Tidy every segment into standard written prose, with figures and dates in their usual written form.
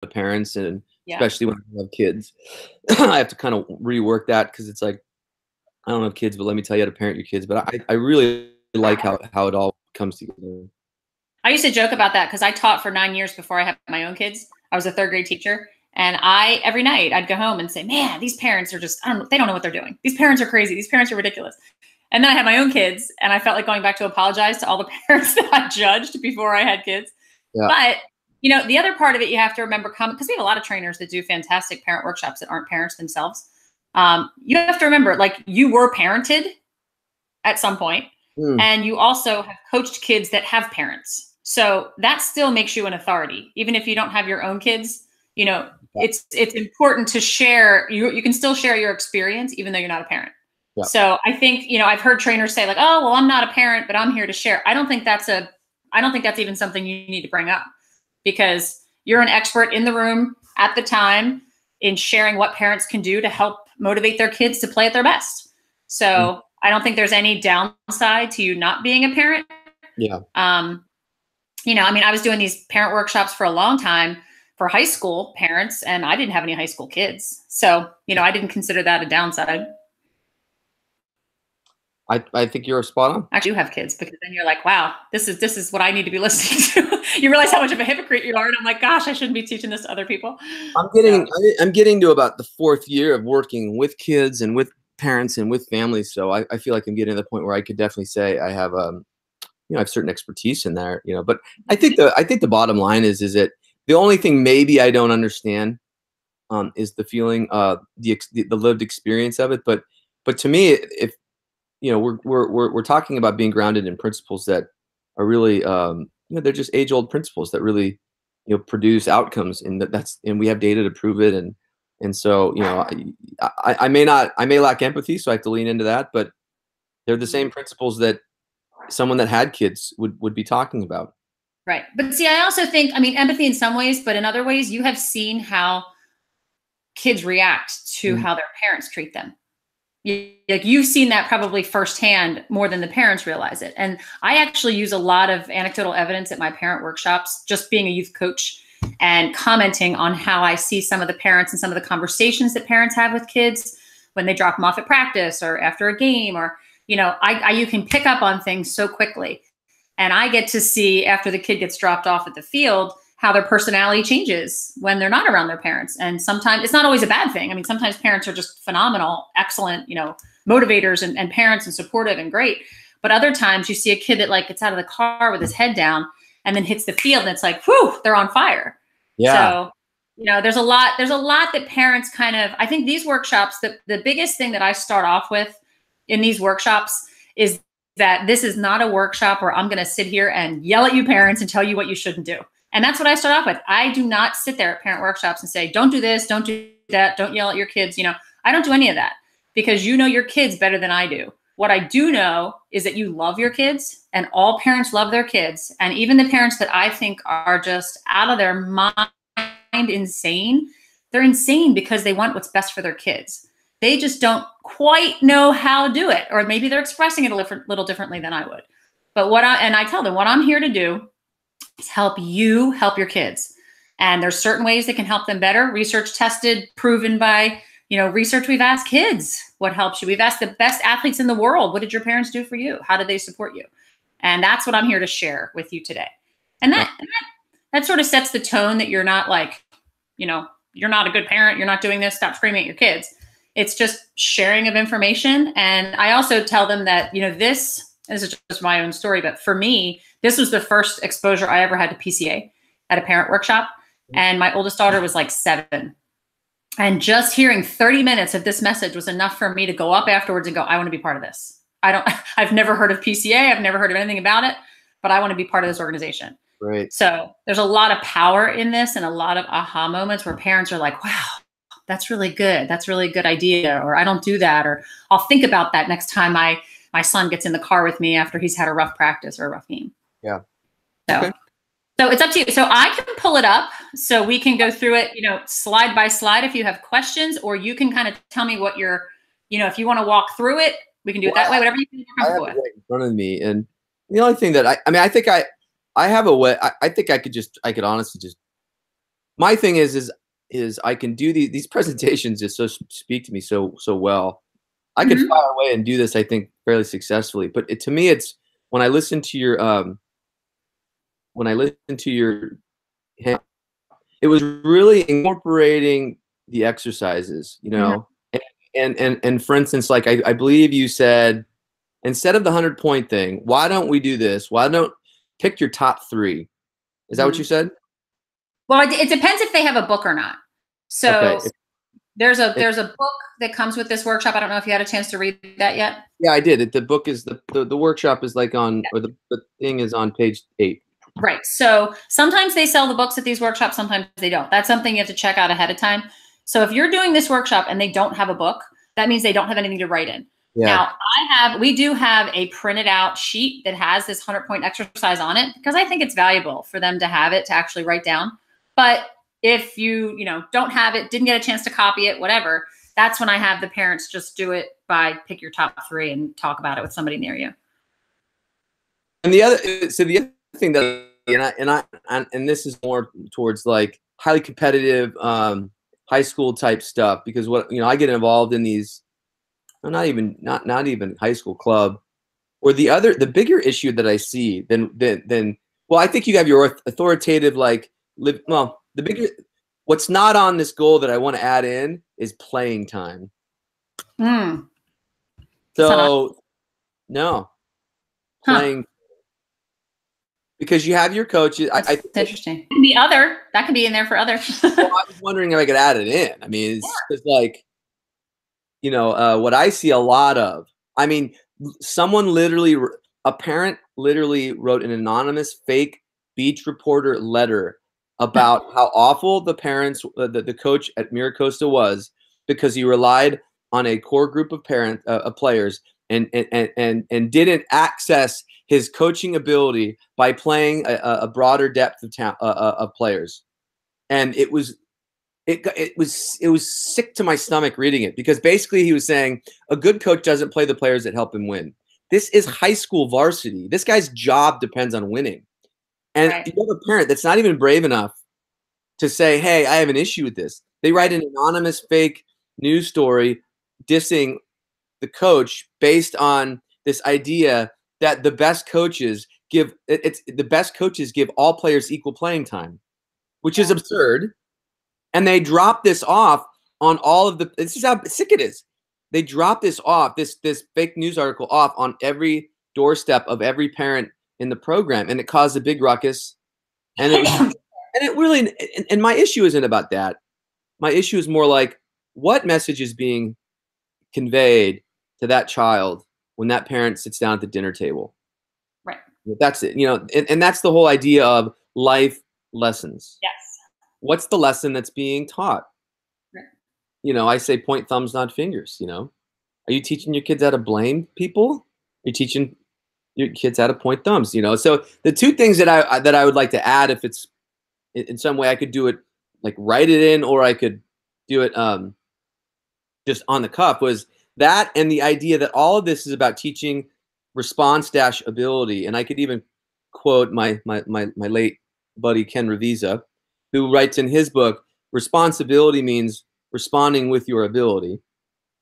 parents, and Yeah. especially when I have kids, I have to kind of rework that because it's like, I don't have kids, but let me tell you how to parent your kids. But I really like how it all comes together. I used to joke about that because I taught for 9 years before I had my own kids. I was a third grade teacher. And every night I'd go home and say, man, these parents are just, they don't know what they're doing. These parents are crazy. These parents are ridiculous. And then I had my own kids and I felt like going back to apologize to all the parents that I judged before I had kids. Yeah. But, the other part of it you have to remember, because we have a lot of trainers that do fantastic parent workshops that aren't parents themselves. You have to remember, like, you were parented at some point, and you also have coached kids that have parents. So that still makes you an authority, even if you don't have your own kids. It's important to share. You can still share your experience, even though you're not a parent. Yeah. So I think, I've heard trainers say like, oh, well, I'm not a parent, but I'm here to share. I don't think that's even something you need to bring up, because you're an expert in the room at the time in sharing what parents can do to help motivate their kids to play at their best. So I don't think there's any downside to you not being a parent. Yeah. I was doing these parent workshops for a long time for high school parents, and I didn't have any high school kids. So, I didn't consider that a downside. I think you're spot on. I do have kids, because then you're like, wow, this is what I need to be listening to. You realize how much of a hypocrite you are. And I'm like, gosh, I shouldn't be teaching this to other people. I'm getting to about the 4th year of working with kids and with parents and with families. So I feel like I'm getting to the point where I could definitely say I have, I have certain expertise in there, but I think the bottom line is that the only thing maybe I don't understand is the feeling, the lived experience of it. But to me, if we're talking about being grounded in principles that are really, they're just age-old principles that really, produce outcomes, and and we have data to prove it. And so, I may lack empathy, so I have to lean into that, but they're the same principles that someone that had kids would be talking about. Right. But see, I also think, empathy in some ways, but in other ways, you have seen how kids react to how their parents treat them. You've seen that probably firsthand more than the parents realize it. And I actually use a lot of anecdotal evidence at my parent workshops, just being a youth coach and commenting on how I see some of the parents and some of the conversations that parents have with kids when they drop them off at practice or after a game, or, you can pick up on things so quickly. And I get to see, after the kid gets dropped off at the field, how their personality changes when they're not around their parents. And sometimes it's not always a bad thing. Sometimes parents are just phenomenal, excellent, motivators and parents and supportive and great. But other times you see a kid that like gets out of the car with his head down and then hits the field, and it's like, whew, they're on fire. Yeah. So, there's a lot that parents kind of, I think these workshops, the biggest thing that I start off with in these workshops is that this is not a workshop where I'm going to sit here and yell at you parents and tell you what you shouldn't do. And that's what I start off with. I do not sit there at parent workshops and say, don't do this, don't do that, don't yell at your kids. I don't do any of that, because you know your kids better than I do. What I do know is that you love your kids, and all parents love their kids. And even the parents that I think are just out of their mind insane, they're insane because they want what's best for their kids. They just don't quite know how to do it, or maybe they're expressing it a little differently than I would. But I tell them, what I'm here to do is help you help your kids. And there's certain ways that can help them better. Research tested, proven by, research. We've asked kids, what helps you? We've asked the best athletes in the world, what did your parents do for you? How did they support you? And that's what I'm here to share with you today. And that sort of sets the tone that you're not like, you're not a good parent. You're not doing this. Stop screaming at your kids. It's just sharing of information. And I also tell them that, this is just my own story, but for me, this was the first exposure I ever had to PCA at a parent workshop. And my oldest daughter was like 7. And just hearing 30 minutes of this message was enough for me to go up afterwards and go, I want to be part of this. I've never heard of PCA. I've never heard of anything about it, but I want to be part of this organization. Right. So there's a lot of power in this, and a lot of aha moments where parents are like, wow, that's really good. That's really a good idea. Or I don't do that. Or I'll think about that next time my son gets in the car with me after he's had a rough practice or a rough game. Yeah. So it's up to you. So I can pull it up so we can go through it, slide by slide if you have questions, or you can kind of tell me what you're, if you want to walk through it, we can do it that way, whatever you feel comfortable with. I have it right in front of me. And the only thing that I think I have a way, I think I could honestly just my thing is I can do these presentations just so speak to me so well. I could Mhm. fire away and do this, I think, fairly successfully. But to me, it's when I listen to your when I listen to your, it was really incorporating the exercises, you Mhm. know. And for instance, like I believe you said, instead of the 100-point thing, why don't we do this? Why don't pick your top three? Is that what you Mhm. said? Well, it depends if they have a book or not. Okay. So there's a If, there's a book that comes with this workshop. I don't know if you had a chance to read that yet. yeah, I did. The book is the workshop is like on, or the thing is on page 8. Right. So sometimes they sell the books at these workshops, sometimes they don't. That's something you have to check out ahead of time. So if you're doing this workshop and they don't have a book, that means they don't have anything to write in. Yeah. Now, we do have a printed out sheet that has this 100-point exercise on it because I think it's valuable for them to have it to actually write down. But if you don't have it, didn't get a chance to copy it, whatever, that's when I have the parents just do it by pick your top 3 and talk about it with somebody near you. And the other thing that, and this is more towards like highly competitive high school type stuff, because what, I get involved in these, well, not even high school club, or the bigger issue that I see than well, I think you have your authoritative, like, well, the bigger, what's not on this goal that I want to add in is playing time. Mm. So no, Huh. playing, because you have your coaches. That's I think interesting. That could be in there for other. well, I was wondering if I could add it in. I mean, it's like, what I see a lot of. I mean, a parent literally wrote an anonymous fake beach reporter letter about how awful the parents, the coach at Miracosta was, because he relied on a core group of players, and didn't access his coaching ability by playing a broader depth of players. And it was sick to my stomach reading it, because basically he was saying a good coach doesn't play the players that help him win. This is high school varsity. This guy's job depends on winning. And Right. you have a parent that's not even brave enough to say, hey, I have an issue with this. They write an anonymous fake news story dissing the coach based on this idea that the best coaches give all players equal playing time, which is absurd. And they drop this off on all of this is how sick it is. They drop this off, this fake news article off on every doorstep of every parent in the program, and it caused a big ruckus. And it really, and my issue isn't about that. My issue is more like, what message is being conveyed to that child when that parent sits down at the dinner table. Right. That's it, and that's the whole idea of life lessons. Yes. What's the lesson that's being taught? Right. I say point thumbs, not fingers. Are you teaching your kids how to blame people? Are you teaching your kids how to point thumbs? So the two things that I would like to add, if it's in some way I could do it, like write it in, or I could do it just on the cuff, was that, and the idea that all of this is about teaching response dash ability. And I could even quote my late buddy Ken Revisa, who writes in his book, responsibility means responding with your ability.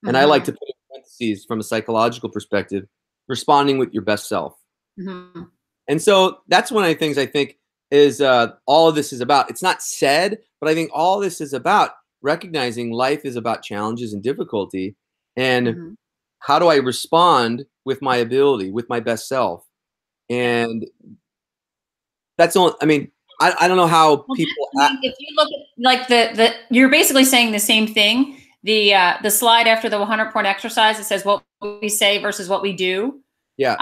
And I like to put in parentheses, from a psychological perspective, responding with your best self. Mm-hmm. And so that's one of the things I think is all of this is about. It's not said, but I think all this is about recognizing life is about challenges and difficulty. And Mm-hmm. how do I respond with my ability, with my best self? And that's all. I mean, I don't know how Well, people if you look at like you're basically saying the same thing. The slide after the 100-point exercise, it says what we say versus what we do. Yeah.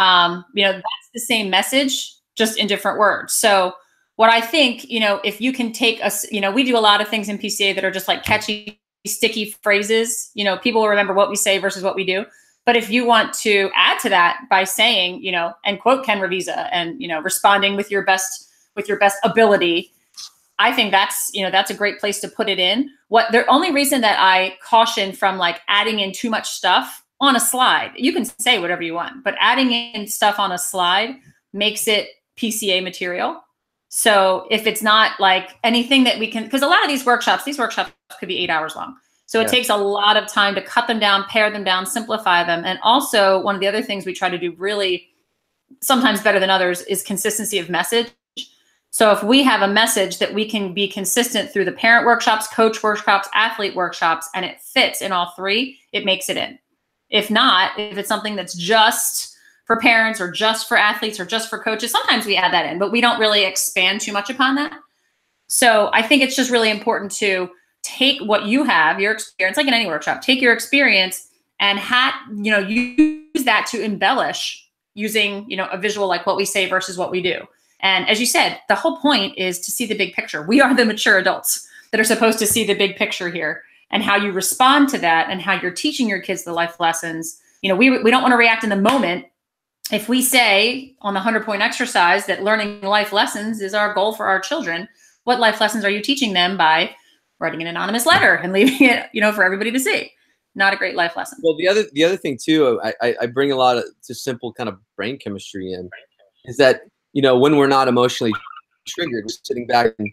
That's the same message, just in different words. So what I think, if you can take us, we do a lot of things in PCA that are just like catchy, sticky phrases. People will remember what we say versus what we do. But if you want to add to that by saying, and quote Ken Revisa, and responding with your best ability, I think that's a great place to put it in. The only reason that I caution from like adding in too much stuff on a slide, you can say whatever you want, but adding in stuff on a slide makes it PCA material. So if it's not like anything that we can, because a lot of these workshops could be 8 hours long. So it takes a lot of time to cut them down, pare them down, simplify them. And also one of the other things we try to do really sometimes better than others is consistency of message. So if we have a message that we can be consistent through the parent workshops, coach workshops, athlete workshops, and it fits in all three, it makes it in. If not, if it's something that's just for parents or just for athletes or just for coaches, sometimes we add that in, but we don't really expand too much upon that. So I think it's just really important to take what you have, your experience, like in any workshop, take your experience and use that to embellish using, a visual like what we say versus what we do. And as you said, the whole point is to see the big picture. We are the mature adults that are supposed to see the big picture here, and how you respond to that and how you're teaching your kids the life lessons. We don't want to react in the moment. If we say on the 100-point exercise that learning life lessons is our goal for our children, what life lessons are you teaching them by writing an anonymous letter and leaving it, for everybody to see? Not a great life lesson. Well, the other thing too, I bring a lot of just simple kind of brain chemistry in, is that, when we're not emotionally triggered, just sitting back and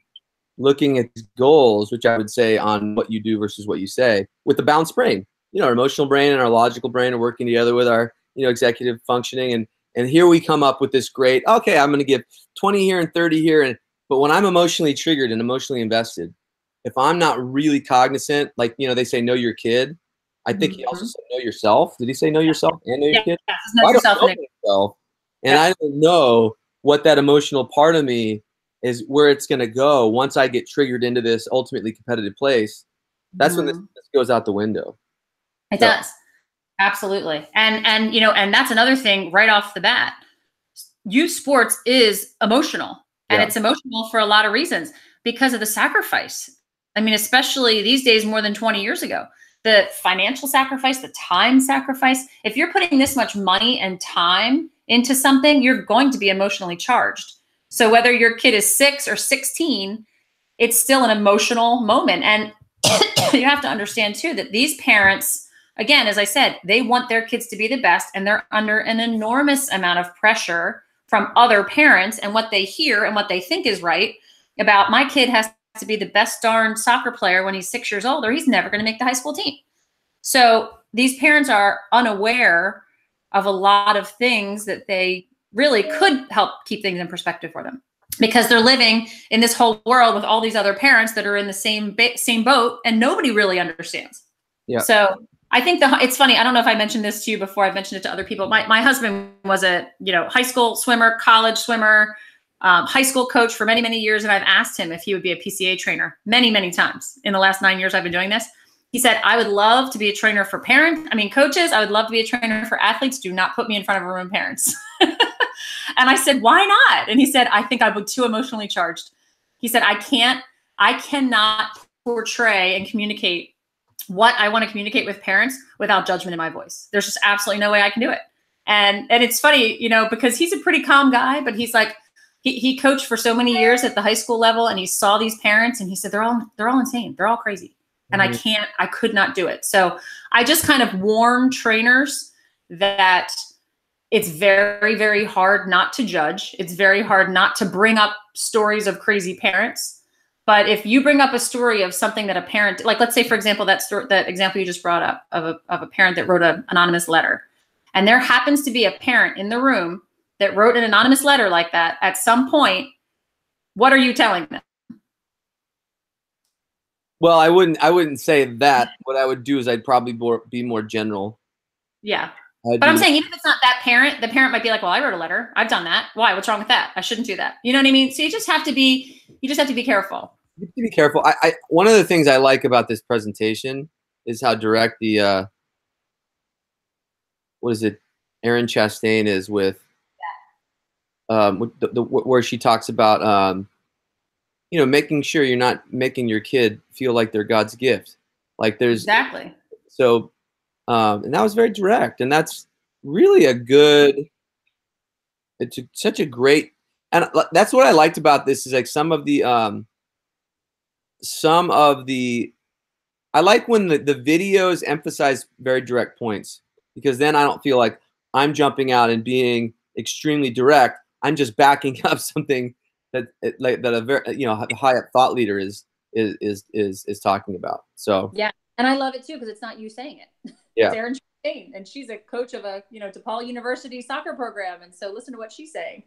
looking at goals, which I would say on what you do versus what you say, with the balanced brain. Our emotional brain and our logical brain are working together with our, executive functioning. And here we come up with this great, okay, I'm going to give 20 here and 30 here. But when I'm emotionally triggered and emotionally invested, if I'm not really cognizant, like, they say, know your kid. I think he also said, know yourself. Did he say know yourself and know your kid? Yeah, know yourself. And I don't know what that emotional part of me is, where it's going to go once I get triggered into this ultimately competitive place. That's when this goes out the window. It does. Absolutely. And that's another thing right off the bat. Youth sports is emotional, and it's emotional for a lot of reasons because of the sacrifice. I mean, especially these days, more than 20 years ago, the financial sacrifice, the time sacrifice. If you're putting this much money and time into something, you're going to be emotionally charged. So whether your kid is 6 or 16, it's still an emotional moment. And you have to understand too, that these parents, again, as I said, they want their kids to be the best, and they're under an enormous amount of pressure from other parents and what they hear and what they think is right about, my kid has to be the best darn soccer player when he's 6 years old, or he's never going to make the high school team. So these parents are unaware of a lot of things that they really could help keep things in perspective for them, because they're living in this whole world with all these other parents that are in the same boat, and nobody really understands. Yeah. So I think it's funny. I don't know if I mentioned this to you before. I've mentioned it to other people. My husband was a high school swimmer, college swimmer, high school coach for many, many years. And I've asked him if he would be a PCA trainer many, many times in the last 9 years I've been doing this. He said, I would love to be a trainer for coaches. I would love to be a trainer for athletes. Do not put me in front of a room of parents. And I said, why not? And he said, I think I would too emotionally charged. He said, I cannot portray and communicate what I want to communicate with parents without judgment in my voice. There's just absolutely no way I can do it. And it's funny, because he's a pretty calm guy, but he's like, he coached for so many years at the high school level, and he saw these parents and he said, they're all insane. They're all crazy. And I could not do it. So I just kind of warn trainers that it's very, very hard not to judge. It's very hard not to bring up stories of crazy parents. But if you bring up a story of something that a parent, like let's say, for example, that example you just brought up of a parent that wrote an anonymous letter, and there happens to be a parent in the room that wrote an anonymous letter like that at some point, what are you telling them? Well, I wouldn't say that. What I would do is I'd probably be more general. Yeah. But I'm saying, even if it's not that parent, the parent might be like, well, I wrote a letter. I've done that. Why? What's wrong with that? I shouldn't do that. You know what I mean? So you just have to be careful. You have to be careful. One of the things I like about this presentation is how direct the, Erin Chastain is with, where she talks about, making sure you're not making your kid feel like they're God's gift. Like there's exactly. So, and that was very direct, and that's really such a great, and that's what I liked about this is like some of the, I like when the videos emphasize very direct points, because then I don't feel like I'm jumping out and being extremely direct. I'm just backing up something like that a very high up thought leader is talking about. So Yeah, and I love it too because it's not you saying it. It's yeah. Erin Shane, and she's a coach of a DePaul University soccer program, and so listen to what she's saying.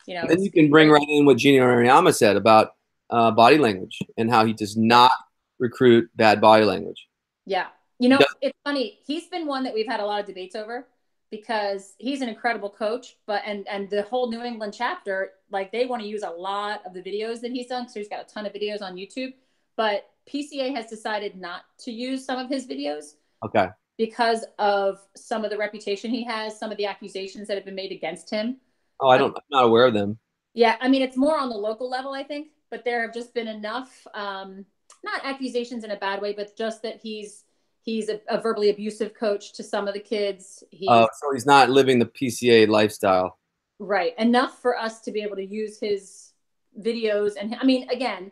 And then you It's can bring right in what Gino Ariyama said about body language and how he does not recruit bad body language. Yeah. It's funny. He's been one that we've had a lot of debates over because he's an incredible coach, but and the whole New England chapter, like they want to use a lot of the videos that he's done. So he's got a ton of videos on YouTube, but PCA has decided not to use some of his videos. Okay. Because of some of the reputation he has, some of the accusations that have been made against him. Oh, I'm not aware of them. Yeah, I mean, it's more on the local level, I think, but there have just been enough, not accusations in a bad way, but just that he's a verbally abusive coach to some of the kids. So he's not living the PCA lifestyle. Right. Enough for us to be able to use his videos. And I mean, again,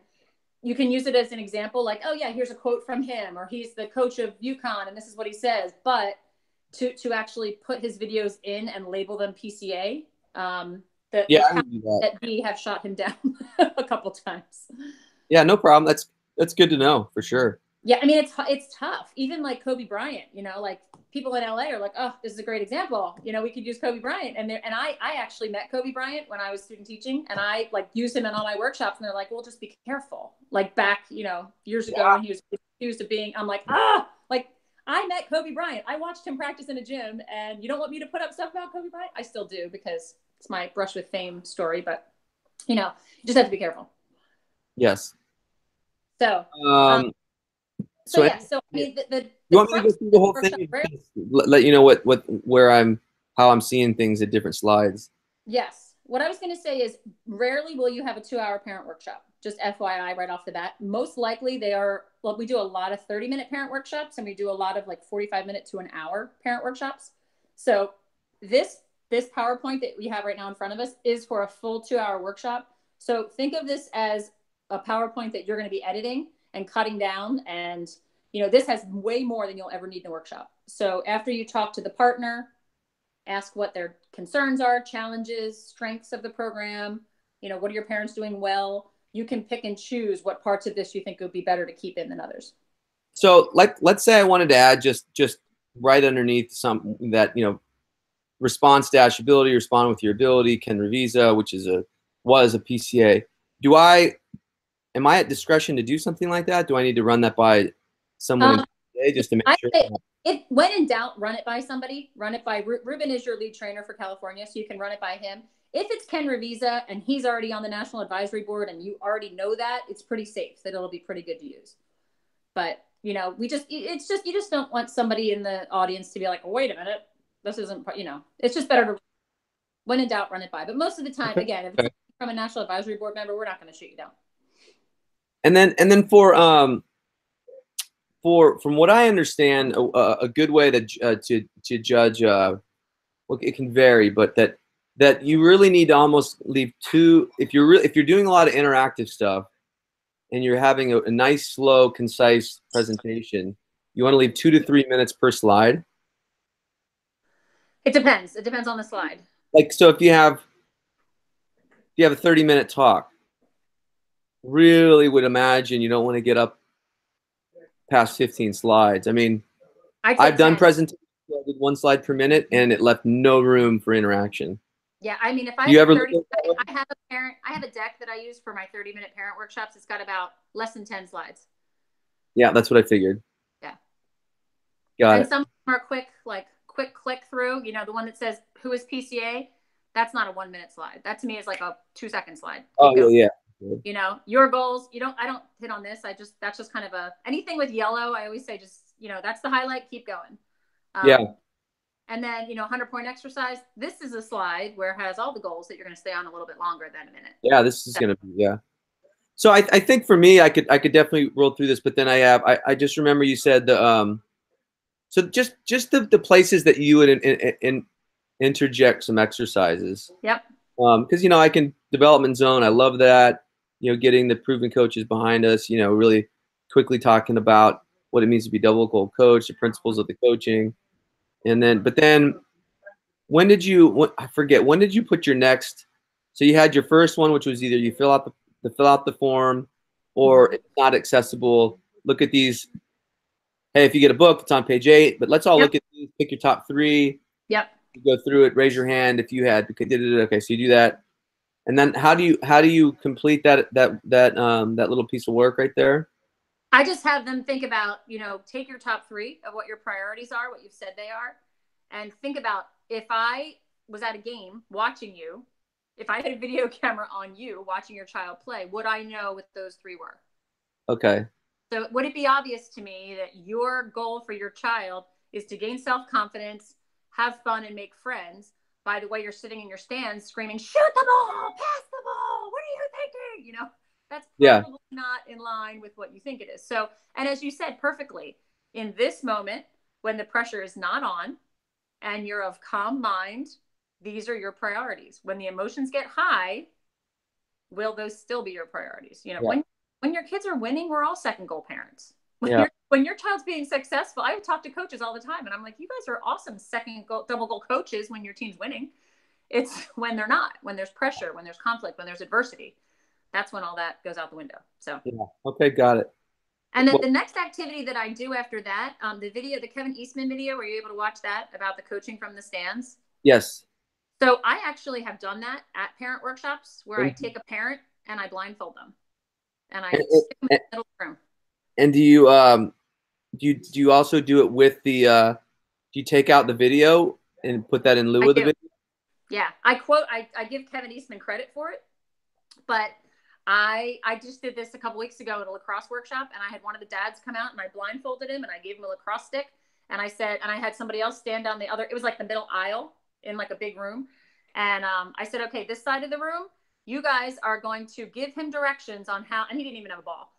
you can use it as an example, like, oh yeah, here's a quote from him, or he's the coach of UConn and this is what he says. But to actually put his videos in and label them PCA, that we have shot him down a couple times. Yeah, no problem. That's good to know for sure. Yeah, I mean it's tough. Even like Kobe Bryant, like people in LA are like, oh, this is a great example. We could use Kobe Bryant, and I actually met Kobe Bryant when I was student teaching, and I like used him in all my workshops, and they're like, well, just be careful. Like back, years ago when he was accused of being, I'm like, like I met Kobe Bryant. I watched him practice in a gym, and you don't want me to put up stuff about Kobe Bryant? I still do because it's my brush with fame story, but you just have to be careful. Yes. So. So I mean, you want me to go through the whole thing? Let you know how I'm seeing things at different slides. Yes. What I was going to say is rarely will you have a 2-hour parent workshop. Just FYI, right off the bat. Most likely we do a lot of 30-minute parent workshops, and we do a lot of like 45-minute to an hour parent workshops. So this PowerPoint that we have right now in front of us is for a full 2-hour workshop. So think of this as a PowerPoint that you're going to be editing and cutting down. And, this has way more than you'll ever need in a workshop. So after you talk to the partner, ask what their concerns are, challenges, strengths of the program, what are your parents doing well? You can pick and choose what parts of this you think would be better to keep in than others. So let's say I wanted to add just right underneath something that, response dash ability, respond with your ability, Ken Revisa, which was a PCA. Am I at discretion to do something like that? Do I need to run that by someone in PCA just to make sure? When in doubt, run it by somebody. Run it by Ruben is your lead trainer for California, so you can run it by him. If it's Ken Revisa and he's already on the National Advisory Board and you already know that, it's pretty safe that it'll be pretty good to use. But you just don't want somebody in the audience to be like, oh, wait a minute, this isn't. It's just better to, when in doubt, run it by. But most of the time, again, if it's from a National Advisory Board member, we're not going to shoot you down. And then from what I understand, a good way to judge, well, it can vary, but that you really need to almost leave if you're doing a lot of interactive stuff and you're having a nice, slow, concise presentation, you want to leave 2 to 3 minutes per slide. It depends. It depends on the slide. Like, so if you have a 30-minute talk, really would imagine you don't want to get up past 15 slides. I mean, I've done presentations where I did 1 slide per minute and it left no room for interaction. Yeah, I mean, if I have I have a deck that I use for my 30-minute parent workshops. It's got about less than 10 slides. Yeah, that's what I figured. Yeah. Got it. And some are quick click through, the one that says, who is PCA? That's not a 1-minute slide. That to me is like a 2-second slide. Yeah. Your goals, I don't hit on this. That's just kind of anything with yellow. I always say that's the highlight, keep going. And then, 100-point exercise. This is a slide where it has all the goals that you're going to stay on a little bit longer than a minute. Yeah, this is going to be, So I think for me, I could definitely roll through this, but then I just remember you said so just the places that you would interject some exercises. Yep. Because, I can development zone. I love that, getting the proven coaches behind us, really quickly talking about what it means to be double goal coach, the principles of the coaching. But then when did you put your next So you had your first one, which was either you fill out the form, or Mhm. it's not accessible. Look at these. Hey, if you get a book, it's on page 8. But let's all Yep. look at these. Pick your top 3. Yep. You go through it. Raise your hand if you had. Okay, so you do that, and then how do you complete that little piece of work right there? I just have them think about, take your top 3 of what your priorities are, what you've said they are, and think about, if I was at a game watching you, if I had a video camera on you watching your child play, would I know what those 3 were? Okay. So would it be obvious to me that your goal for your child is to gain self-confidence, have fun, and make friends by the way you're sitting in your stands screaming, shoot the ball, pass the ball, what are you thinking? That's Yeah. probably not in line with what you think it is. So, and as you said perfectly, in this moment, when the pressure is not on and you're of calm mind, these are your priorities. When the emotions get high, will those still be your priorities? Yeah. When your kids are winning, we're all second goal parents. Yeah. When your child's being successful, I talk to coaches all the time, and I'm like, you guys are awesome second goal, double goal coaches when your team's winning. It's when they're not, when there's pressure, when there's conflict, when there's adversity. That's when all that goes out the window. So, Yeah. Okay, got it. and then Well, the next activity that I do after that, the Kevin Eastman video, were you able to watch that about the coaching from the stands? yes. So I actually have done that at parent workshops where I And, take a parent and I blindfold them and I and, stick them in and the middle of the room. and do you also do it with the do you take out the video and put that in lieu I of the do. video? Yeah. I give Kevin Eastman credit for it, but I just did this a couple weeks ago at a lacrosse workshop, and I had one of the dads come out and I blindfolded him and I gave him a lacrosse stick, and I said, and I had somebody else stand down the other, it was like the middle aisle in like a big room. And I said, okay, this side of the room, you guys are going to give him directions on how, and he didn't even have a ball.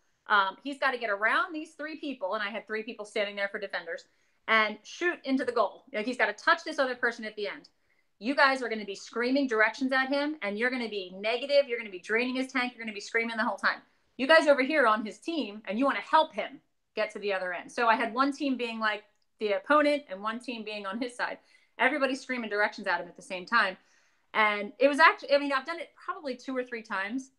He's got to get around these 3 people. And I had 3 people standing there for defenders and shoot into the goal. He's got to touch this other person at the end. You guys are going to be screaming directions at him, and you're going to be negative. You're going to be draining his tank. You're going to be screaming the whole time. You guys over here on his team, and you want to help him get to the other end. So I had one team being like the opponent and one team being on his side. Everybody screaming directions at him at the same time. And it was actually, I've done it probably 2 or 3 times.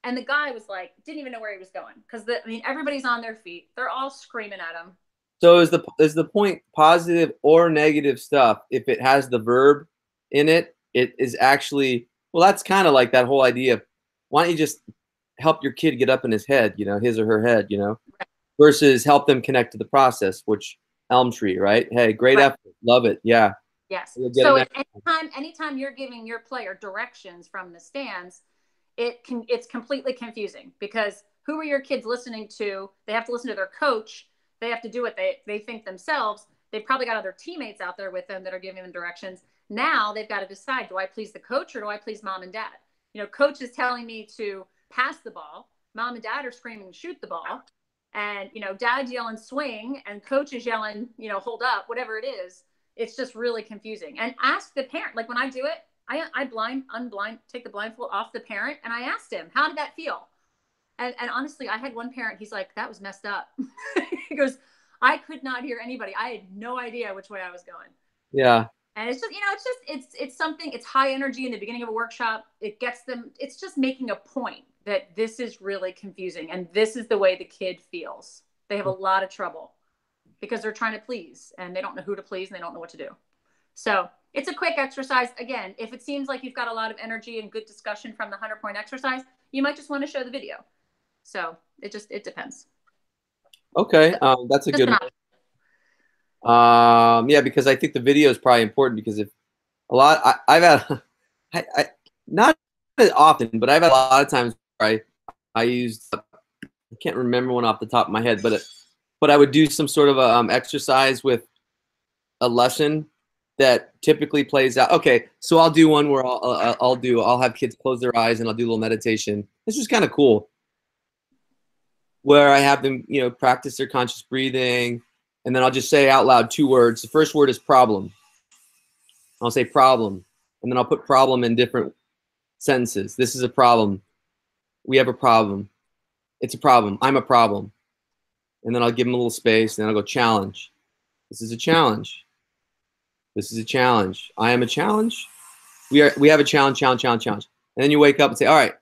And the guy was like, didn't even know where he was going. Because, everybody's on their feet. They're all screaming at him. So is the point positive or negative stuff? If it has the verb in it, it is actually, well, that's kind of like that whole idea of, why don't you just help your kid get up in his head, his or her head, versus help them connect to the process, which Elm Tree, right? Hey, great Right. effort, love it, yeah. Yes. You'll get So it anytime you're giving your player directions from the stands, it's completely confusing, because who are your kids listening to? They have to listen to their coach. They have to do what they think themselves. They've probably got other teammates out there with them that are giving them directions. Now they've got to decide, do I please the coach or do I please mom and dad? Coach is telling me to pass the ball. Mom and dad are screaming, shoot the ball. And, dad's yelling swing and coach is yelling, hold up, whatever it is. It's just really confusing. And ask the parent, like when I do it, I take the blindfold off the parent, and I asked him, how did that feel? And honestly, I had one parent, he's like, that was messed up. He goes, I could not hear anybody. I had no idea which way I was going. Yeah. And it's just, it's something, it's high energy in the beginning of a workshop. It gets them, it's just making a point that this is really confusing. And this is the way the kid feels. They have a lot of trouble because they're trying to please and they don't know who to please and they don't know what to do. So it's a quick exercise. Again, if it seems like you've got a lot of energy and good discussion from the 100-point exercise, you might just want to show the video. So it depends. Okay, that's a Just good an one. option. Yeah, because I think the video is probably important, because if a lot, I've had, not as often, but I've had a lot of times where I used, I can't remember one off the top of my head, but I would do some sort of a exercise with a lesson that typically plays out. Okay, so I'll do one where I'll have kids close their eyes and I'll do a little meditation. This was kind of cool, where I have them, practice their conscious breathing, and then I'll just say out loud 2 words. The first word is problem. I'll say problem, and then I'll put problem in different sentences. This is a problem. We have a problem. It's a problem. I'm a problem. And then I'll give them a little space, and then I'll go challenge. This is a challenge. This is a challenge. I am a challenge. We have a challenge, challenge, challenge, challenge. And then you wake up and say, all right,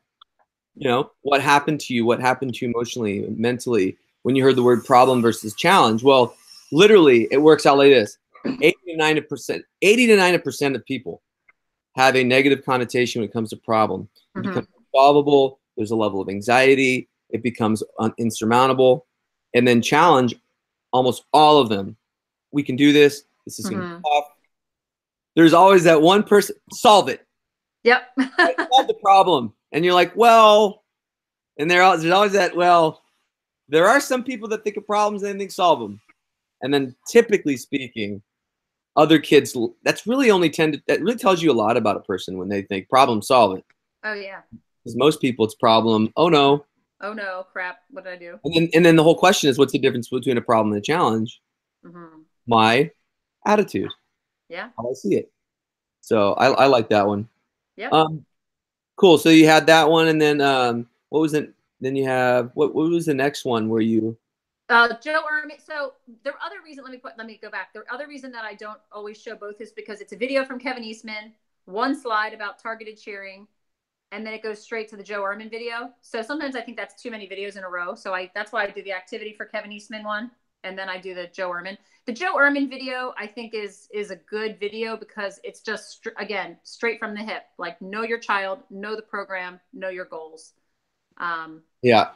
you know, what happened to you? What happened to you emotionally, mentally, when you heard the word problem versus challenge? Well, literally, it works out like this: 80 to 90% of people have a negative connotation when it comes to problem. It becomes unsolvable. There's a level of anxiety. It becomes insurmountable. And then challenge, almost all of them. We can do this. This is going to be tough. There's always that one person, solve it. Yep. Solve the problem. And you're like, well, and there's always that, well, there are some people that think of problems and they think solve them. And then typically speaking, other kids, that's really only that really tells you a lot about a person when they think problem, solve it. Oh yeah. Because most people it's problem, oh no. Oh no, crap, what did I do? And then the whole question is, what's the difference between a problem and a challenge? My attitude. Yeah. How I see it. So I like that one. Yeah. Cool. So you had that one, and then what was it? Then you have what was the next one where you Joe Erman. So the other reason, let me go back. The other reason that I don't always show both is because it's a video from Kevin Eastman, one slide about targeted cheering, and then it goes straight to the Joe Erman video. So sometimes I think that's too many videos in a row. So that's why I do the activity for Kevin Eastman one, and then I do the Joe Erman. The Joe Erman video I think is a good video because it's just again straight from the hip. Like, know your child, know the program, know your goals. Yeah.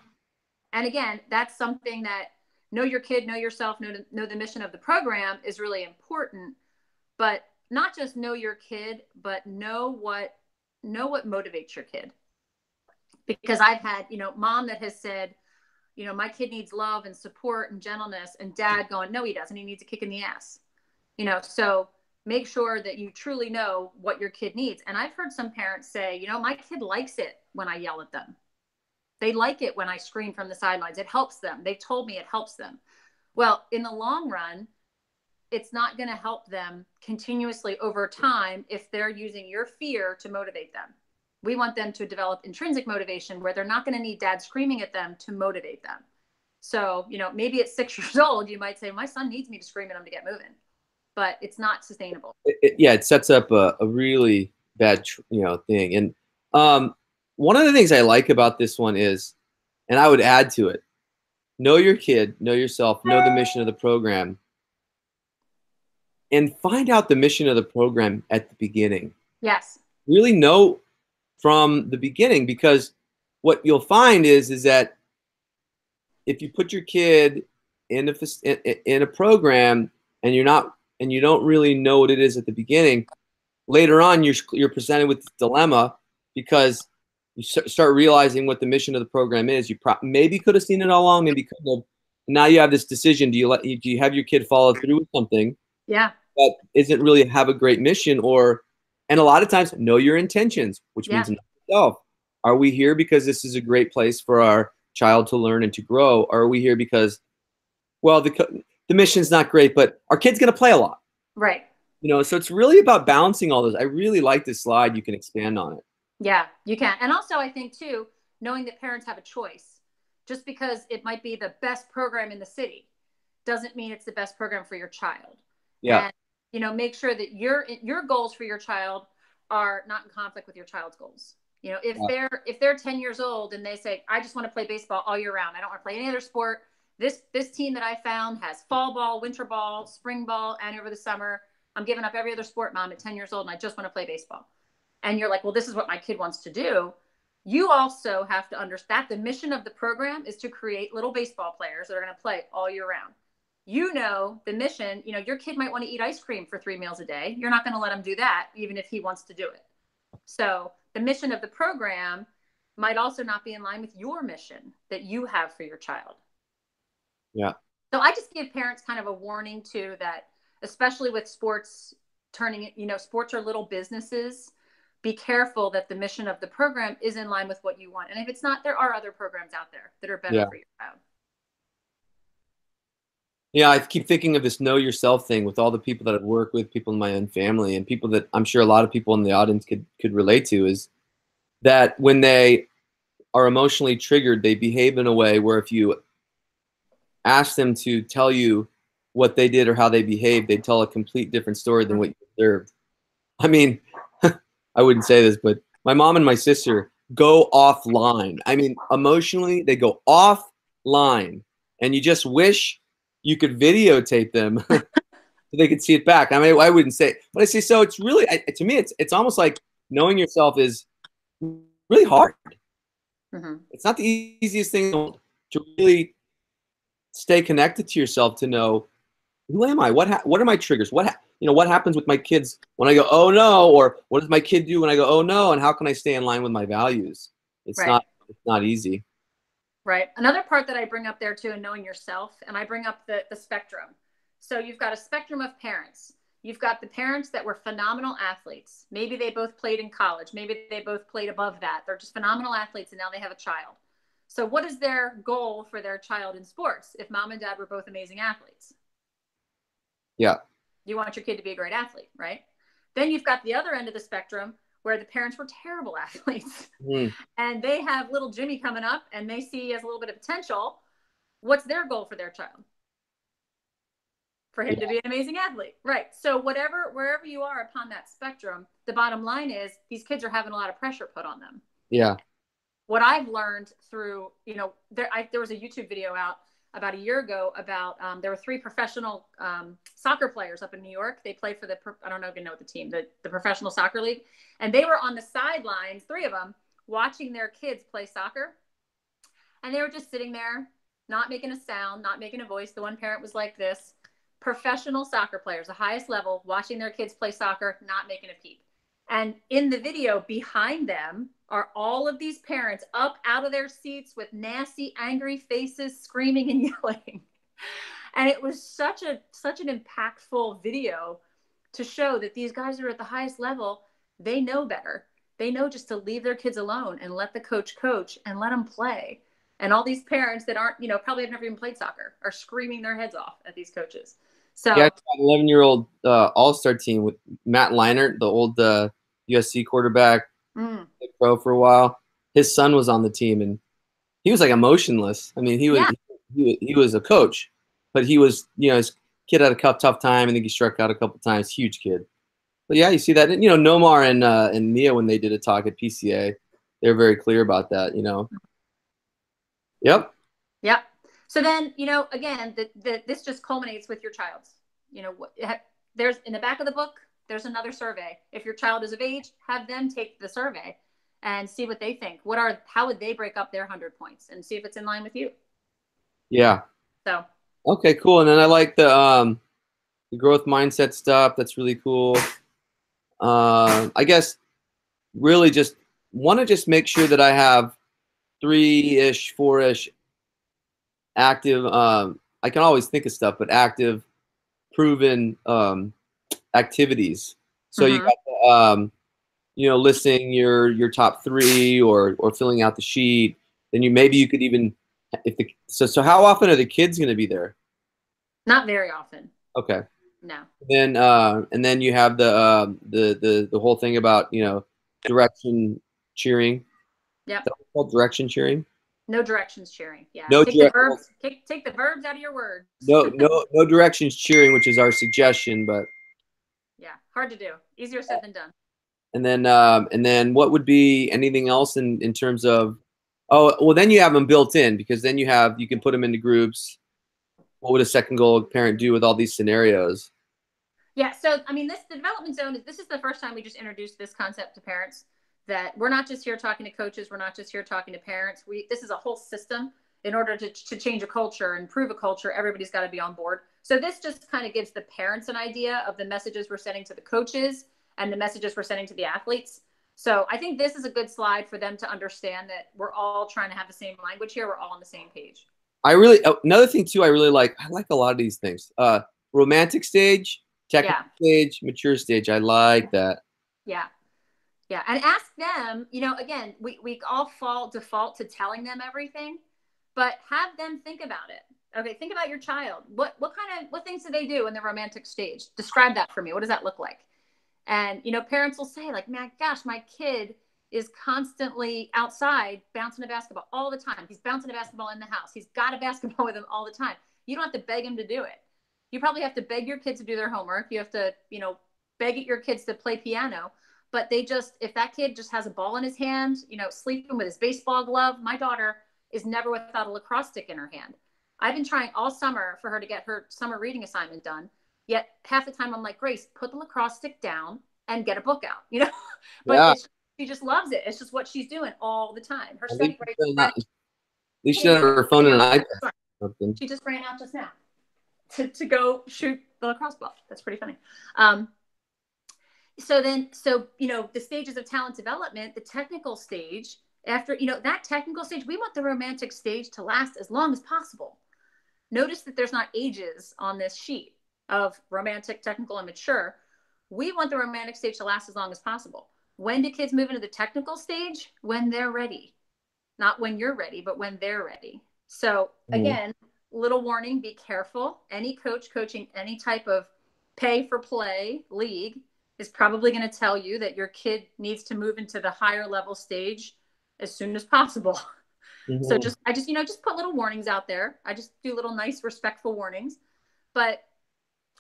And again, that's something that know your kid, know yourself, know the mission of the program is really important. But not just know your kid, but know what motivates your kid. Because I've had, mom that has said, my kid needs love and support and gentleness, and dad going, no, he doesn't. He needs a kick in the ass. So make sure that you truly know what your kid needs. And I've heard some parents say, my kid likes it when I yell at them. They like it when I scream from the sidelines. It helps them. They've told me it helps them. Well, in the long run, it's not going to help them continuously over time if they're using your fear to motivate them. We want them to develop intrinsic motivation where they're not going to need dad screaming at them to motivate them. So, maybe at 6 years old, you might say, my son needs me to scream at him to get moving, but it's not sustainable. It sets up a really bad, thing. And one of the things I like about this one is, and I would add to it, know your kid, know yourself, know the mission of the program, and find out the mission of the program at the beginning. Yes. Really know from the beginning, because what you'll find is that if you put your kid in a program and you don't really know what it is at the beginning, later on you're presented with this dilemma because you start realizing what the mission of the program is. You maybe could have seen it all along, maybe couldn't have. Now you have this decision: do you have your kid follow through with something? Yeah. That isn't really have a great mission, and a lot of times know your intentions, which means know yourself. Are we here because this is a great place for our child to learn and to grow? Or are we here because, well, the mission's not great, but our kid's going to play a lot? Right. So it's really about balancing all those. I really like this slide. You can expand on it. Yeah, you can. And also I think too, knowing that parents have a choice, just because it might be the best program in the city doesn't mean it's the best program for your child. Yeah. And, make sure that your goals for your child are not in conflict with your child's goals. If they're 10 years old and they say, I just want to play baseball all year round, I don't want to play any other sport. This team that I found has fall ball, winter ball, spring ball, and over the summer, I'm giving up every other sport, mom, at 10 years old, and I just want to play baseball. And you're like, well, this is what my kid wants to do. You also have to understand the mission of the program is to create little baseball players that are going to play all year round. The mission, your kid might want to eat ice cream for 3 meals a day. You're not going to let him do that, even if he wants to do it. So the mission of the program might also not be in line with your mission that you have for your child. Yeah. So I just give parents kind of a warning too, that especially with sports sports are little businesses. Be careful that the mission of the program is in line with what you want. And if it's not, there are other programs out there that are better for your child. Yeah, I keep thinking of this know yourself thing with all the people that I've worked with, people in my own family, and people that I'm sure a lot of people in the audience could relate to, is that when they are emotionally triggered, they behave in a way where if you ask them to tell you what they did or how they behaved, they'd tell a complete different story than what you observed. I mean, I wouldn't say this, but my mom and my sister go offline. I mean, emotionally, they go offline, and you just wish you could videotape them so they could see it back. I mean, I wouldn't say, but I say so. It's really, to me, it's almost like knowing yourself is really hard. Mm-hmm. It's not the easiest thing to really stay connected to yourself, to know, who am I? What are my triggers? What happens with my kids when I go, oh no, or what does my kid do when I go, oh no, and how can I stay in line with my values? It's Right. not easy. Right. Another part that I bring up there too, in knowing yourself, and I bring up the spectrum. So you've got a spectrum of parents. You've got the parents that were phenomenal athletes. Maybe they both played in college. Maybe they both played above that. They're just phenomenal athletes, and now they have a child. So what is their goal for their child in sports if mom and dad were both amazing athletes? Yeah. You want your kid to be a great athlete, right? Then you've got the other end of the spectrum where the parents were terrible athletes. Mm. And they have little Jimmy coming up and they see he has a little bit of potential. What's their goal for their child? For him to be an amazing athlete. Right. So wherever you are upon that spectrum, the bottom line is these kids are having a lot of pressure put on them. Yeah. What I've learned through, there was a YouTube video out about a year ago about there were 3 professional soccer players up in New York. They play for I don't know if you know the team, the professional soccer league. And they were on the sidelines, 3 of them, watching their kids play soccer. And they were just sitting there, not making a sound, not making a voice. The one parent was like this. Professional soccer players, the highest level, watching their kids play soccer, not making a peep. And in the video behind them are all of these parents up out of their seats with nasty, angry faces, screaming and yelling. And it was such an impactful video to show that these guys are at the highest level. They know better. They know just to leave their kids alone and let the coach and let them play. And all these parents that aren't, probably have never even played soccer are screaming their heads off at these coaches. So Yeah, it's an 11-year-old all-star team with Matt Leinart, the old USC quarterback, pro for a while. His son was on the team, and he was like emotionless. I mean, he was a coach, but he was, his kid had a tough time. I think he struck out a couple times. Huge kid. But yeah, you see that. And, Nomar and Nia, when they did a talk at PCA, they were very clear about that. Yep. Yep. So then, again, this just culminates with your child's. There's in the back of the book, there's another survey. If your child is of age, have them take the survey and see what they think. How would they break up their 100 points and see if it's in line with you? Yeah. So. Okay, cool. And then I like the growth mindset stuff. That's really cool. I guess really just want to just make sure that I have 3-ish, 4-ish active. I can always think of stuff, but active, proven activities. So you got listing your top 3 or filling out the sheet. Then you could even so how often are the kids going to be there? Not very often. Okay. No. And then you have the whole thing about direction cheering. Yep. Is that called direction cheering? No directions cheering. Yeah. No take the verbs. Take the verbs out of your words. No directions cheering, which is our suggestion, but yeah, hard to do. Easier said than done. And then what would be anything else in terms of? Oh, well, then you have them built in, because then you can put them into groups. What would a second goal parent do with all these scenarios? Yeah, so I mean, the development zone this is the first time we just introduced this concept to parents, that we're not just here talking to coaches, we're not just here talking to parents. This is a whole system. In order to change a culture and improve a culture, everybody's got to be on board. So this just kind of gives the parents an idea of the messages we're sending to the coaches and the messages we're sending to the athletes. So I think this is a good slide for them to understand that we're all trying to have the same language here. We're all on the same page. Another thing too, I like a lot of these things. Romantic stage, technical stage, mature stage. I like that. Yeah. Yeah. And ask them, again, we all default to telling them everything, but have them think about it. Okay. Think about your child. What things do they do in the romantic stage? Describe that for me. What does that look like? And, parents will say like, man, gosh, my kid is constantly outside bouncing a basketball all the time. He's bouncing a basketball in the house. He's got a basketball with him all the time. You don't have to beg him to do it. You probably have to beg your kids to do their homework. You have to, beg your kids to play piano. But they just, if that kid just has a ball in his hand, you know, sleeping with his baseball glove, my daughter is never without a lacrosse stick in her hand. I've been trying all summer for her to get her summer reading assignment done. Yet half the time I'm like, Grace, put the lacrosse stick down and get a book out, you know? But Yeah. she just loves it. It's just what she's doing all the time. Her At study least, break. at least she had her phone and an iPad. Something. She just ran out just now to go shoot the lacrosse ball. That's pretty funny. So you know, the stages of talent development, the technical stage, after, you know, that technical stage, we want the romantic stage to last as long as possible. Notice that there's not ages on this sheet of romantic, technical, and mature. We want the romantic stage to last as long as possible. When do kids move into the technical stage? When they're ready. Not when you're ready, but when they're ready. So again, little warning, be careful. Any coach coaching any type of pay for play league is probably going to tell you that your kid needs to move into the higher level stage as soon as possible. So I just, you know, just put little warnings out there. I just do little nice, respectful warnings. But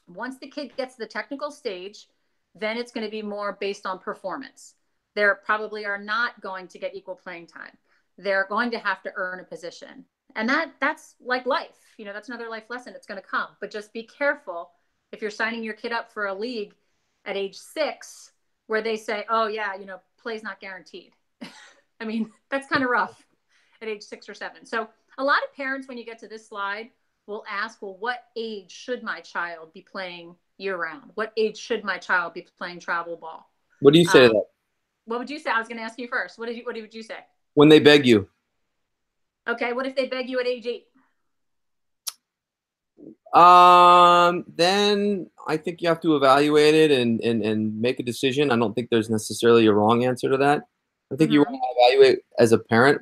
once the kid gets to the technical stage, then it's going to be more based on performance. They probably are not going to get equal playing time. They're going to have to earn a position. And that's like life. You know, that's another life lesson. It's going to come. But just be careful if you're signing your kid up for a league at age 6 where they say, oh, yeah, you know, play's not guaranteed. I mean, that's kind of rough at age 6 or 7. So a lot of parents, when you get to this slide, will ask, well, what age should my child be playing year round? What age should my child be playing travel ball? What do you say to that? What would you say? I was going to ask you first. What would you say? When they beg you. Okay. What if they beg you at age 8? Then I think you have to evaluate it and make a decision. I don't think there's necessarily a wrong answer to that. I think you want to evaluate as a parent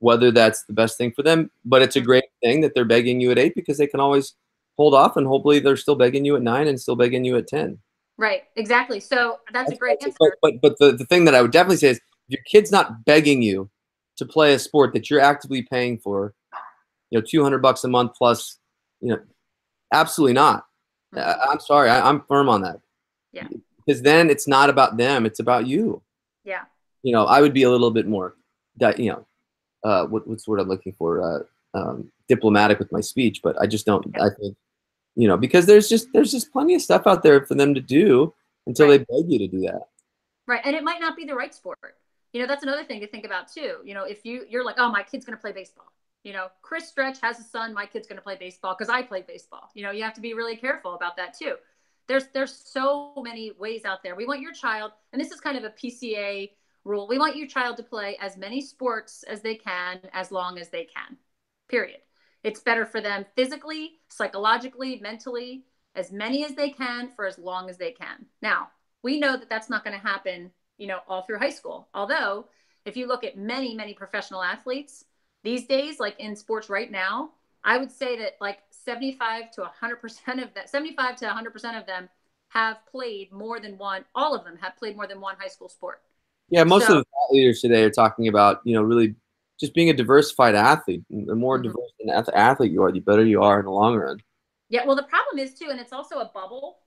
whether that's the best thing for them. But it's a great thing that they're begging you at 8 because they can always hold off, and hopefully they're still begging you at 9 and still begging you at 10. Right. Exactly. So that's a great answer. But the thing that I would definitely say is, if your kid's not begging you to play a sport that you're actively paying for, you know, $200 a month plus, you know, absolutely not. I'm sorry. I'm firm on that. Yeah. Because then it's not about them. It's about you. Yeah. You know, I would be a little bit more, you know, what's the word I'm looking for? Diplomatic with my speech, but I just don't. I think, you know, because there's just plenty of stuff out there for them to do until they beg you to do that. Right, and it might not be the right sport. You know, that's another thing to think about too. You know, if you're like, oh, my kid's going to play baseball. You know, Chris Stretch has a son. My kid's going to play baseball because I play baseball. You know, you have to be really careful about that too. There's so many ways out there. We want your child, and this is kind of a PCA rule. We want your child to play as many sports as they can, as long as they can. Period. It's better for them physically, psychologically, mentally, as many as they can for as long as they can. Now, we know that that's not going to happen, you know, all through high school. Although, if you look at many, many professional athletes these days, like in sports right now, I would say that like 75 to 100% of that, 75 to 100% of them have played more than one. All of them have played more than one high school sport. Yeah, most of the thought leaders today are talking about, you know, really just being a diversified athlete. The more diverse an athlete you are, the better you are in the long run. Yeah, well, the problem is too, and it's also a bubble.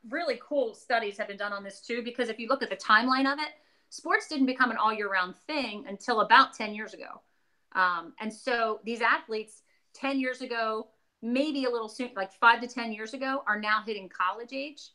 Really cool studies have been done on this too, because if you look at the timeline of it, sports didn't become an all year round thing until about 10 years ago. And so these athletes 10 years ago, maybe a little soon, like 5 to 10 years ago, are now hitting college age.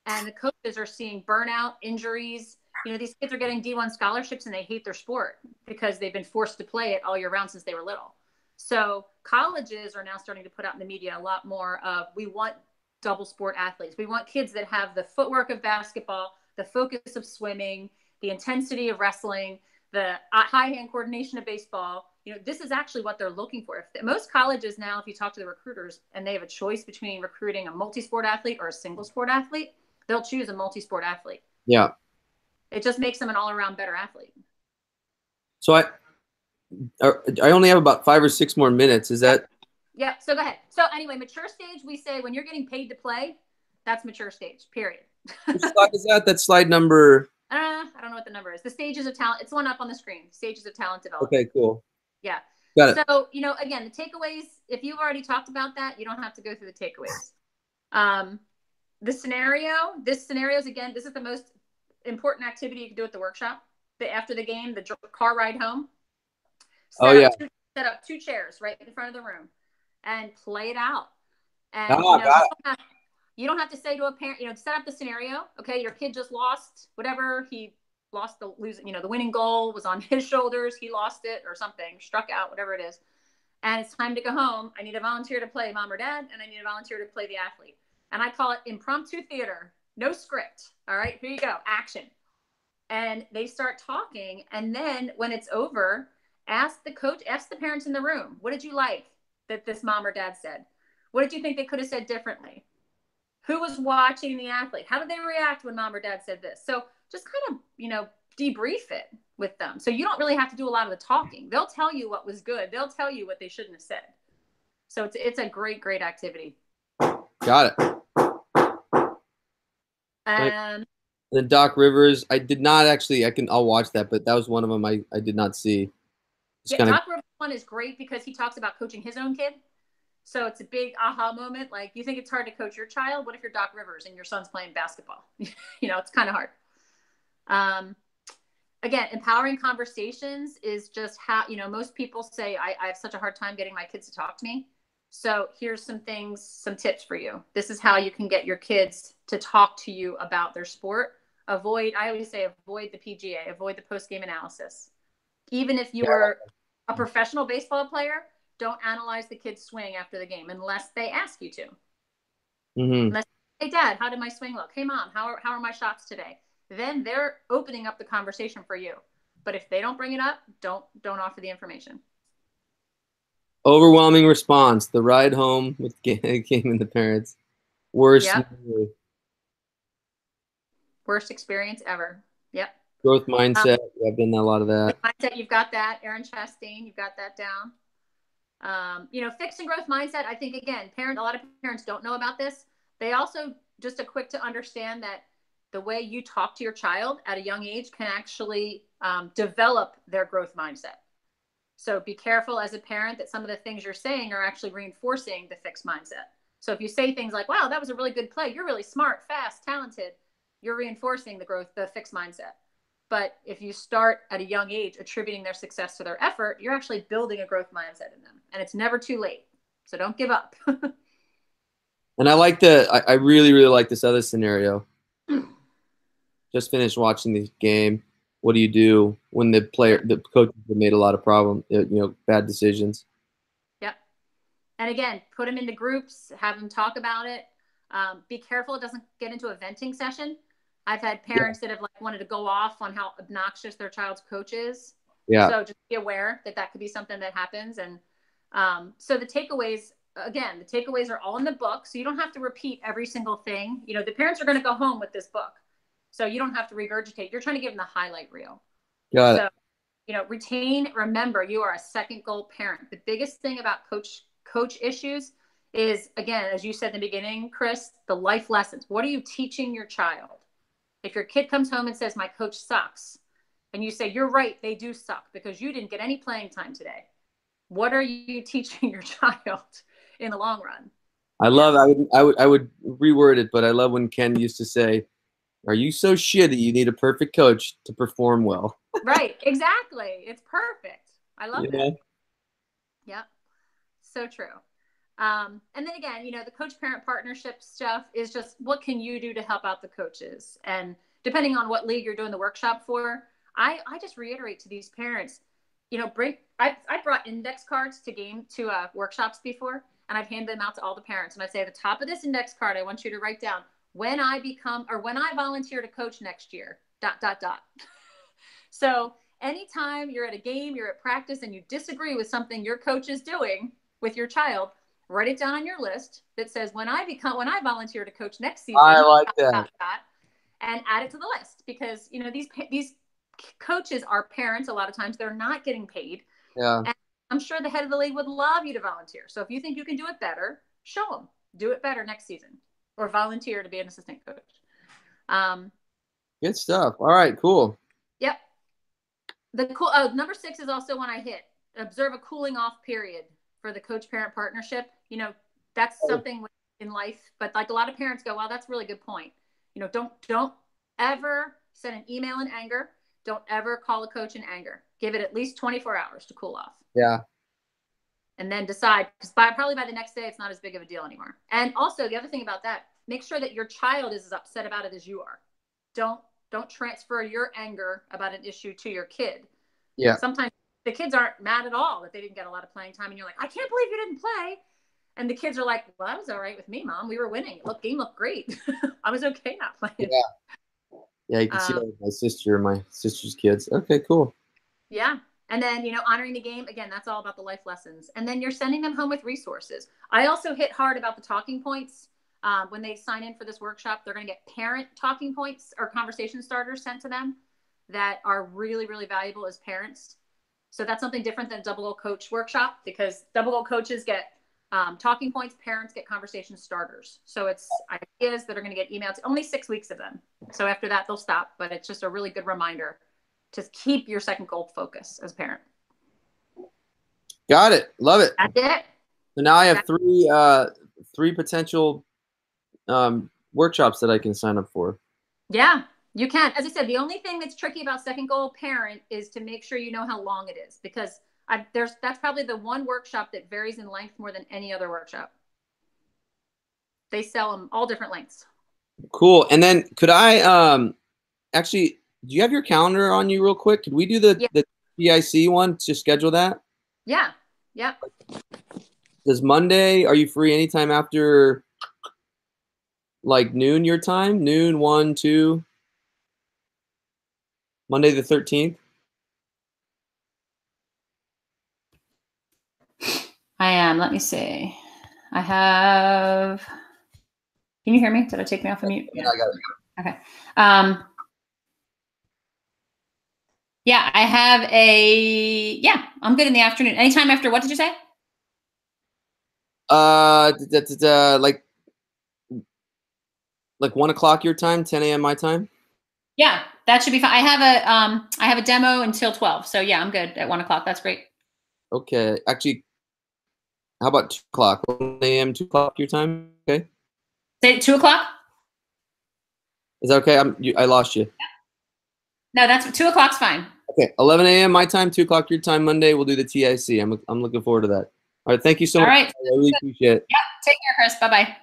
And the coaches are seeing burnout, injuries. You know, these kids are getting D1 scholarships and they hate their sport because they've been forced to play it all year round since they were little. So colleges are now starting to put out in the media a lot more of, we want double sport athletes. We want kids that have the footwork of basketball, the focus of swimming, the intensity of wrestling, the high hand coordination of baseball. You know, this is actually what they're looking for. Most colleges now, if you talk to the recruiters and they have a choice between recruiting a multi-sport athlete or a single sport athlete, they'll choose a multi-sport athlete. Yeah. It just makes them an all-around better athlete. So I only have about 5 or 6 more minutes. Is that? Yeah. So go ahead. So anyway, mature stage, we say when you're getting paid to play, that's mature stage, period. Which slide is that? That's slide number. I don't know what the number is. The stages of talent. It's one up on the screen. Stages of talent development. Okay, cool. Yeah. Got it. So, you know, again, the takeaways, if you've already talked about that, you don't have to go through the takeaways. This scenario is, again, this is the most important activity you can do at the workshop. After the game, the car ride home, Oh yeah. set up two chairs right in front of the room and play it out. And, Ah, got it. you don't have to say to a parent, set up the scenario. Okay. Your kid just lost whatever. He lost the winning goal was on his shoulders. He lost it or something, struck out, whatever it is. And it's time to go home. I need a volunteer to play mom or dad, and I need a volunteer to play the athlete. And I call it impromptu theater. No script. All right, here you go. Action. And they start talking. And then when it's over, ask the parents in the room, what did you like that this mom or dad said? What did you think they could have said differently? Who was watching the athlete? How did they react when mom or dad said this? So just kind of, debrief it with them. So you don't really have to do a lot of the talking. They'll tell you what was good. They'll tell you what they shouldn't have said. So it's a great, great activity. Got it. And the Doc Rivers, I did not actually. I'll watch that, but that was one of them I did not see. Doc Rivers one is great because he talks about coaching his own kid. So it's a big aha moment. Like, you think it's hard to coach your child? What if you're Doc Rivers and your son's playing basketball? It's kind of hard. Again, empowering conversations is just how, most people say, I have such a hard time getting my kids to talk to me. So here's some tips for you. This is how you can get your kids to talk to you about their sport. I always say, avoid the PGA, avoid the post-game analysis. Even if you were a professional baseball player, don't analyze the kid's swing after the game unless they ask you to. Mm-hmm. Unless, hey, Dad, how did my swing look? Hey, Mom, how are my shots today? Then they're opening up the conversation for you. But if they don't bring it up, don't offer the information. Overwhelming response. The ride home with game and the parents. Worst experience ever. Yep. Growth mindset. I've done a lot of that. Mindset, you've got that. Aaron Chastain, you've got that down. Fixed and growth mindset. I think, again, a lot of parents don't know about this. They also just quick to understand that the way you talk to your child at a young age can actually develop their growth mindset. So be careful as a parent that some of the things you're saying are actually reinforcing the fixed mindset. So if you say things like, wow, that was a really good play, you're really smart, fast, talented, you're reinforcing the fixed mindset. But if you start at a young age attributing their success to their effort, you're actually building a growth mindset in them. And it's never too late. So don't give up. And I really, really like this other scenario. Just finished watching the game. What do you do when the coaches have made a lot of bad decisions? Yep. And again, put them into groups, have them talk about it. Be careful it doesn't get into a venting session. I've had parents that have wanted to go off on how obnoxious their child's coach is. Yeah. So just be aware that could be something that happens. And so the takeaways are all in the book. So you don't have to repeat every single thing. The parents are going to go home with this book. So you don't have to regurgitate. You're trying to give them the highlight reel. Got it. Remember, you are a second goal parent. The biggest thing about coach issues is, again, as you said in the beginning, Chris, the life lessons. What are you teaching your child? If your kid comes home and says, my coach sucks, and you say, you're right, they do suck because you didn't get any playing time today. What are you teaching your child in the long run? I would reword it, but I love when Ken used to say, are you so shitty you need a perfect coach to perform well? Right, exactly. It's perfect. I love that. Yep, so true. And then again, the coach-parent partnership stuff is just what can you do to help out the coaches? And depending on what league you're doing the workshop for, I just reiterate to these parents, I brought index cards to workshops before, and I've handed them out to all the parents. And I say, at the top of this index card, I want you to write down when I volunteer to coach next year, ... So anytime you're at a game, you're at practice, and you disagree with something your coach is doing with your child, write it down on your list that says, when I volunteer to coach next season, I like that. And add it to the list, because, these coaches are parents. A lot of times they're not getting paid. Yeah. And I'm sure the head of the league would love you to volunteer. So if you think you can do it better, show them, do it better next season, or volunteer to be an assistant coach. Good stuff. All right, cool. Yep. Number 6 is also one I hit. Observe a cooling off period for the coach-parent partnership. That's something in life, but a lot of parents go, wow, that's a really good point. Don't ever Send an email in anger. Don't ever call a coach in anger. Give it at least 24 hours to cool off. Yeah. And then decide, because probably by the next day, it's not as big of a deal anymore. And also the other thing about that, make sure that your child is as upset about it as you are. Don't transfer your anger about an issue to your kid. Yeah. Sometimes the kids aren't mad at all that they didn't get a lot of playing time. And you're like, I can't believe you didn't play. And the kids are like, well, that was all right with me, Mom. We were winning. Game looked great. I was okay not playing. Yeah. Yeah, you can see that with my sister and my sister's kids. Okay, cool. Yeah. And then, honoring the game, again, that's all about the life lessons. And then you're sending them home with resources. I also hit hard about the talking points. When they sign in for this workshop, they're going to get parent talking points or conversation starters sent to them that are really, really valuable as parents. So that's something different than Double Goal Coach workshop, because Double Goal coaches get talking points, parents get conversation starters. So it's ideas that are going to get emailed. Only 6 weeks of them. So after that, they'll stop. But it's just a really good reminder to keep your second goal focus as a parent. Got it. Love it. That's it. So now I have three potential workshops that I can sign up for. Yeah, you can. As I said, the only thing that's tricky about second goal parent is to make sure you know how long it is, because that's probably the one workshop that varies in length more than any other workshop. They sell them all different lengths. Cool. And then could I actually, do you have your calendar on you real quick? Could we do the PIC one to schedule that? Yeah. Yep. Does Monday, are you free anytime after like noon your time? Noon, 1, 2? Monday the 13th? I am. Let me see. I have. Can you hear me? Did I take me off of mute? Yeah, I got it. Okay. Yeah, I have I'm good in the afternoon. Anytime after, what did you say? Like 1 o'clock your time, 10 a.m. my time? Yeah, that should be fine. I have a demo until 12. So yeah, I'm good at 1 o'clock. That's great. Okay. Actually, how about 2 o'clock? 1 a.m., 2 o'clock your time? Okay. Say 2 o'clock? Is that okay? I lost you. No, that's 2 o'clock's fine. Okay. 11 a.m. my time, 2 o'clock your time, Monday. We'll do the TIC. I'm looking forward to that. All right. Thank you so much. All right. I really appreciate it. Yeah. Take care, Chris. Bye-bye.